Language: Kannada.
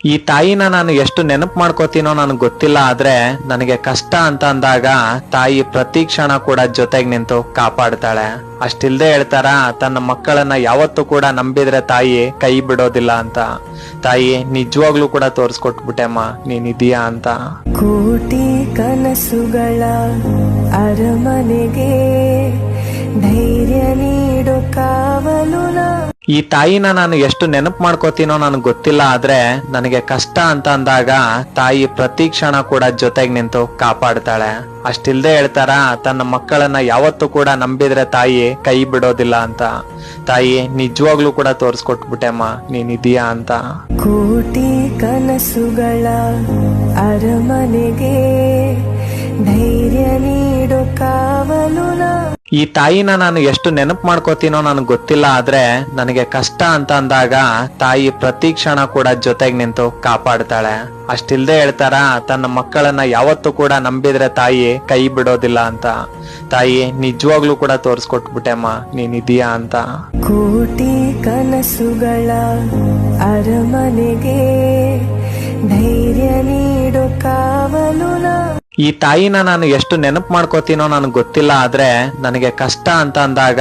ಈ ತಾಯಿನ ನಾನು ಎಷ್ಟು ನೆನಪು ಮಾಡ್ಕೋತೀನೋ ನನಗೆ ಗೊತ್ತಿಲ್ಲ. ಆದ್ರೆ ನನಗೆ ಕಷ್ಟ ಅಂತ ಅಂದಾಗ ತಾಯಿ ಪ್ರತಿ ಕ್ಷಣ ಕೂಡ ಜೊತೆಗೆ ನಿಂತು ಕಾಪಾಡ್ತಾಳೆ. ಅಷ್ಟಿಲ್ದೆ ಹೇಳ್ತಾರ, ತನ್ನ ಮಕ್ಕಳನ್ನ ಯಾವತ್ತೂ ಕೂಡ ನಂಬಿದ್ರೆ ತಾಯಿ ಕೈ ಬಿಡೋದಿಲ್ಲ ಅಂತ. ತಾಯಿ ನಿಜವಾಗ್ಲೂ ಕೂಡ ತೋರ್ಸ್ಕೊಟ್ಬಿಟ್ಟೆಮ್ಮ ನೀನಿದೀಯಾ ಅಂತ. ಕೋಟಿ ಕನಸುಗಳ ಅರಮನೆಗೆ ಧೈರ್ಯ ನೀಡು ಕಾವಲುನ. ಈ ತಾಯಿನ ನಾನು ಎಷ್ಟು ನೆನಪು ಮಾಡ್ಕೋತೀನೋ ನನಗೆ ಗೊತ್ತಿಲ್ಲ. ಆದ್ರೆ ನನಗೆ ಕಷ್ಟ ಅಂತ ಅಂದಾಗ ತಾಯಿ ಪ್ರತಿ ಕ್ಷಣ ಕೂಡ ಜೊತೆಗೆ ನಿಂತು ಕಾಪಾಡ್ತಾಳೆ. ಅಷ್ಟಿಲ್ದೆ ಹೇಳ್ತಾರ, ತನ್ನ ಮಕ್ಕಳನ್ನ ಯಾವತ್ತೂ ಕೂಡ ನಂಬಿದ್ರೆ ತಾಯಿ ಕೈ ಬಿಡೋದಿಲ್ಲ ಅಂತ. ತಾಯಿ ನಿಜವಾಗ್ಲೂ ಕೂಡ ತೋರ್ಸ್ಕೊಟ್ಬಿಟ್ಟೆಮ್ಮ ನೀನಿದೀಯಾ ಅಂತ. ಕೋಟಿ ಕನಸುಗಳ ಅರಮನೆಗೆ ಧೈರ್ಯ ನೀಡು ಕಾವಲುನ. ಈ ತಾಯಿನ ನಾನು ಎಷ್ಟು ನೆನಪು ಮಾಡ್ಕೋತೀನೋ ನನಗೆ ಗೊತ್ತಿಲ್ಲ. ಆದ್ರೆ ನನಗೆ ಕಷ್ಟ ಅಂತ ಅಂದಾಗ ತಾಯಿ ಪ್ರತಿ ಕ್ಷಣ ಕೂಡ ಜೊತೆಗೆ ನಿಂತು ಕಾಪಾಡ್ತಾಳೆ. ಅಷ್ಟಿಲ್ದೆ ಹೇಳ್ತಾರ, ತನ್ನ ಮಕ್ಕಳನ್ನ ಯಾವತ್ತೂ ಕೂಡ ನಂಬಿದ್ರೆ ತಾಯಿ ಕೈ ಬಿಡೋದಿಲ್ಲ ಅಂತ. ತಾಯಿ ನಿಜವಾಗ್ಲೂ ಕೂಡ ತೋರ್ಸ್ಕೊಟ್ಬಿಟ್ಟೆಮ್ಮ ನೀನಿದೀಯಾ ಅಂತ. ಕೋಟಿ ಕನಸುಗಳ ಅರಮನೆಗೆ ಧೈರ್ಯ ನೀಡು ಕಾವಲುನ. ಈ ತಾಯಿನ ನಾನು ಎಷ್ಟು ನೆನಪು ಮಾಡ್ಕೋತೀನೋ ನನಗೆ ಗೊತ್ತಿಲ್ಲ. ಆದ್ರೆ ನನಗೆ ಕಷ್ಟ ಅಂತ ಅಂದಾಗ